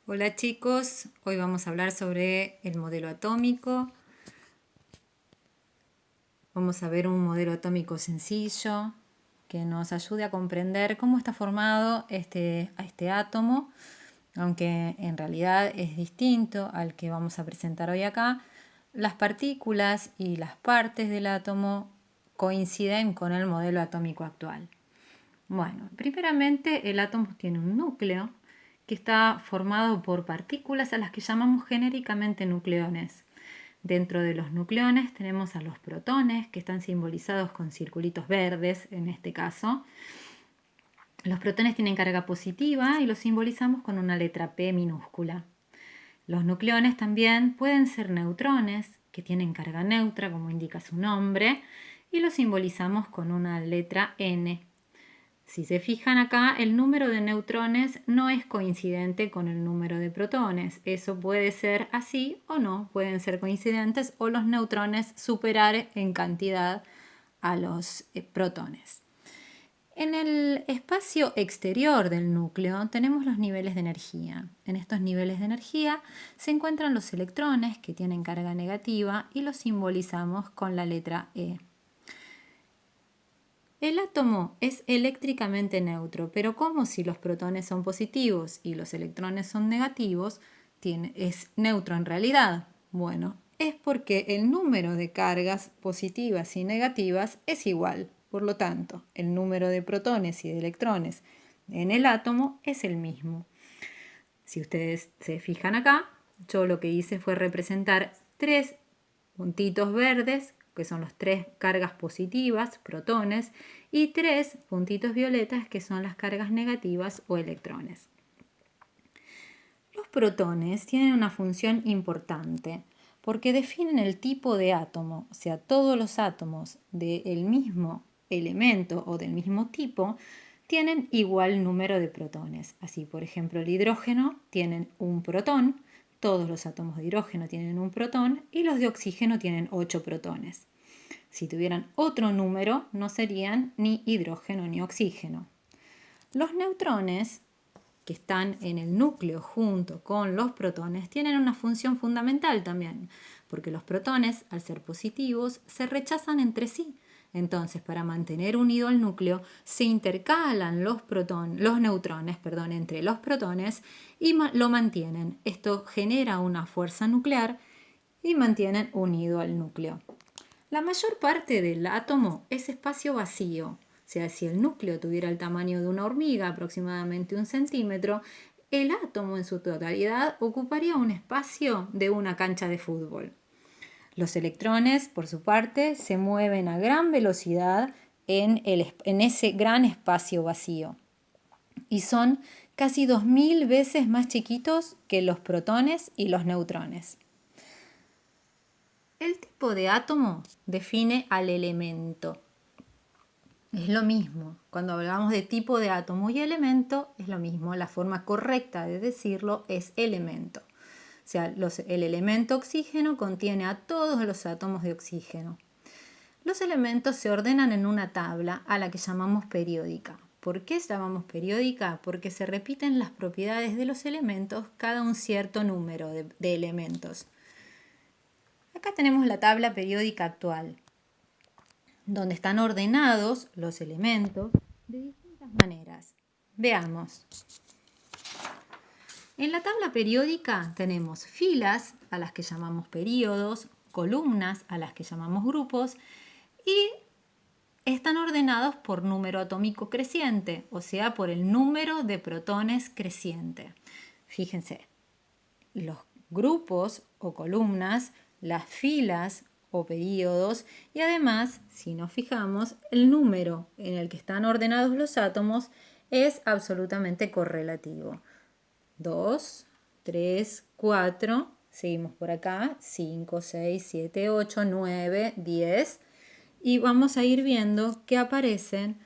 Hola chicos, hoy vamos a hablar sobre el modelo atómico. Vamos a ver un modelo atómico sencillo que nos ayude a comprender cómo está formado este átomo, aunque en realidad es distinto al que vamos a presentar hoy acá. Las partículas y las partes del átomo coinciden con el modelo atómico actual. Bueno, primeramente el átomo tiene un núcleo que está formado por partículas a las que llamamos genéricamente nucleones. Dentro de los nucleones tenemos a los protones, que están simbolizados con circulitos verdes en este caso. Los protones tienen carga positiva y los simbolizamos con una letra P minúscula. Los nucleones también pueden ser neutrones, que tienen carga neutra, como indica su nombre, y los simbolizamos con una letra N. Si se fijan acá, el número de neutrones no es coincidente con el número de protones. Eso puede ser así o no, pueden ser coincidentes o los neutrones superar en cantidad a los protones. En el espacio exterior del núcleo tenemos los niveles de energía. En estos niveles de energía se encuentran los electrones que tienen carga negativa y los simbolizamos con la letra E. El átomo es eléctricamente neutro, pero ¿cómo si los protones son positivos y los electrones son negativos, es neutro en realidad? Bueno, es porque el número de cargas positivas y negativas es igual. Por lo tanto, el número de protones y de electrones en el átomo es el mismo. Si ustedes se fijan acá, yo lo que hice fue representar tres puntitos verdes, que son las tres cargas positivas, protones, y tres puntitos violetas, que son las cargas negativas o electrones. Los protones tienen una función importante porque definen el tipo de átomo, o sea, todos los átomos del mismo elemento o del mismo tipo tienen igual número de protones. Así, por ejemplo, el hidrógeno tienen un protón, todos los átomos de hidrógeno tienen un protón y los de oxígeno tienen 8 protones. Si tuvieran otro número, no serían ni hidrógeno ni oxígeno. Los neutrones, que están en el núcleo junto con los protones, tienen una función fundamental también, porque los protones, al ser positivos, se rechazan entre sí. Entonces, para mantener unido el núcleo, se intercalan los neutrones, entre los protones y lo mantienen. Esto genera una fuerza nuclear y mantienen unido al núcleo. La mayor parte del átomo es espacio vacío. O sea, si el núcleo tuviera el tamaño de una hormiga, aproximadamente 1 centímetro, el átomo en su totalidad ocuparía un espacio de una cancha de fútbol. Los electrones, por su parte, se mueven a gran velocidad en ese gran espacio vacío y son casi 2000 veces más chiquitos que los protones y los neutrones. El tipo de átomo define al elemento. Es lo mismo. Cuando hablamos de tipo de átomo y elemento, es lo mismo. La forma correcta de decirlo es elemento. O sea, el elemento oxígeno contiene a todos los átomos de oxígeno. Los elementos se ordenan en una tabla a la que llamamos periódica. ¿Por qué llamamos periódica? Porque se repiten las propiedades de los elementos cada un cierto número de elementos. Acá tenemos la tabla periódica actual, donde están ordenados los elementos de distintas maneras. Veamos. En la tabla periódica tenemos filas a las que llamamos períodos, columnas a las que llamamos grupos y están ordenados por número atómico creciente, o sea, por el número de protones creciente. Fíjense, los grupos o columnas, las filas o períodos y además, si nos fijamos, el número en el que están ordenados los átomos es absolutamente correlativo. 2, 3, 4, seguimos por acá, 5, 6, 7, 8, 9, 10 y vamos a ir viendo que aparecen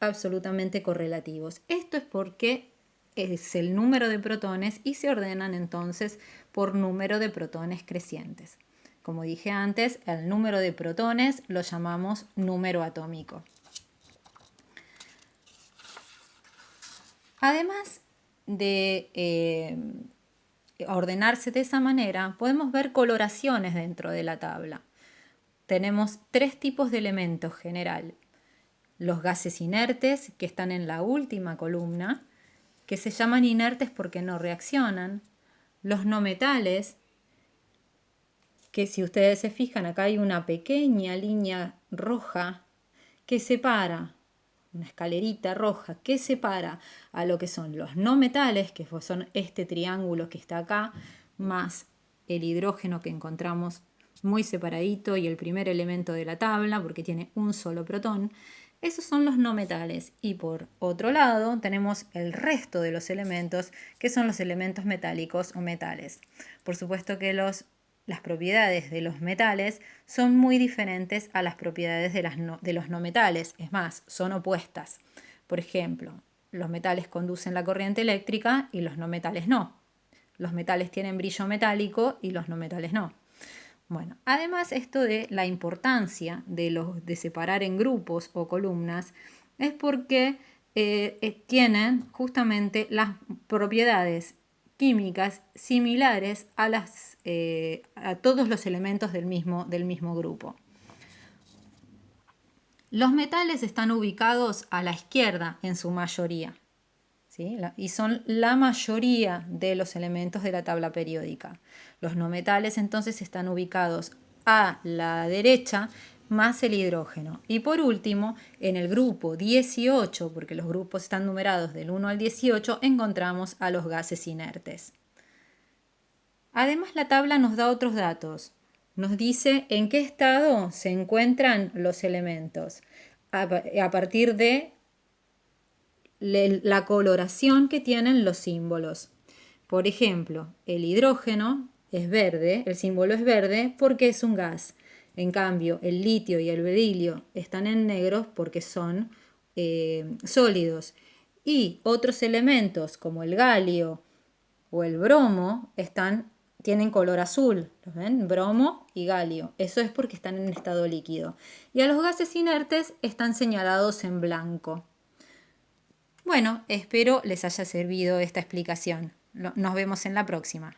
absolutamente correlativos. Esto es porque es el número de protones y se ordenan entonces por número de protones crecientes. Como dije antes, el número de protones lo llamamos número atómico. Además de ordenarse de esa manera, podemos ver coloraciones dentro de la tabla. Tenemos 3 tipos de elementos general. Los gases inertes, que están en la última columna, que se llaman inertes porque no reaccionan. Los no metales, que si ustedes se fijan, acá hay una pequeña línea roja que separa, una escalerita roja que separa a lo que son los no metales, que son este triángulo que está acá, más el hidrógeno que encontramos muy separadito y el primer elemento de la tabla porque tiene un solo protón. Esos son los no metales. Y por otro lado tenemos el resto de los elementos, que son los elementos metálicos o metales. Por supuesto que las propiedades de los metales son muy diferentes a las propiedades de los no metales. Es más, son opuestas. Por ejemplo, los metales conducen la corriente eléctrica y los no metales no. Los metales tienen brillo metálico y los no metales no. Bueno, además esto de la importancia de separar en grupos o columnas es porque tienen justamente las propiedades químicas similares a todos los elementos del mismo grupo. Los metales están ubicados a la izquierda en su mayoría, ¿sí? Y son la mayoría de los elementos de la tabla periódica. Los no metales entonces están ubicados a la derecha más el hidrógeno. Y por último, en el grupo 18, porque los grupos están numerados del 1 al 18, encontramos a los gases inertes. Además, la tabla nos da otros datos. Nos dice en qué estado se encuentran los elementos a partir de la coloración que tienen los símbolos. Por ejemplo, el hidrógeno es verde, el símbolo es verde porque es un gas. En cambio, el litio y el berilio están en negros porque son sólidos. Y otros elementos como el galio o el bromo tienen color azul. ¿Los ven? Bromo y galio. Eso es porque están en estado líquido. Y a los gases inertes están señalados en blanco. Bueno, espero les haya servido esta explicación. Nos vemos en la próxima.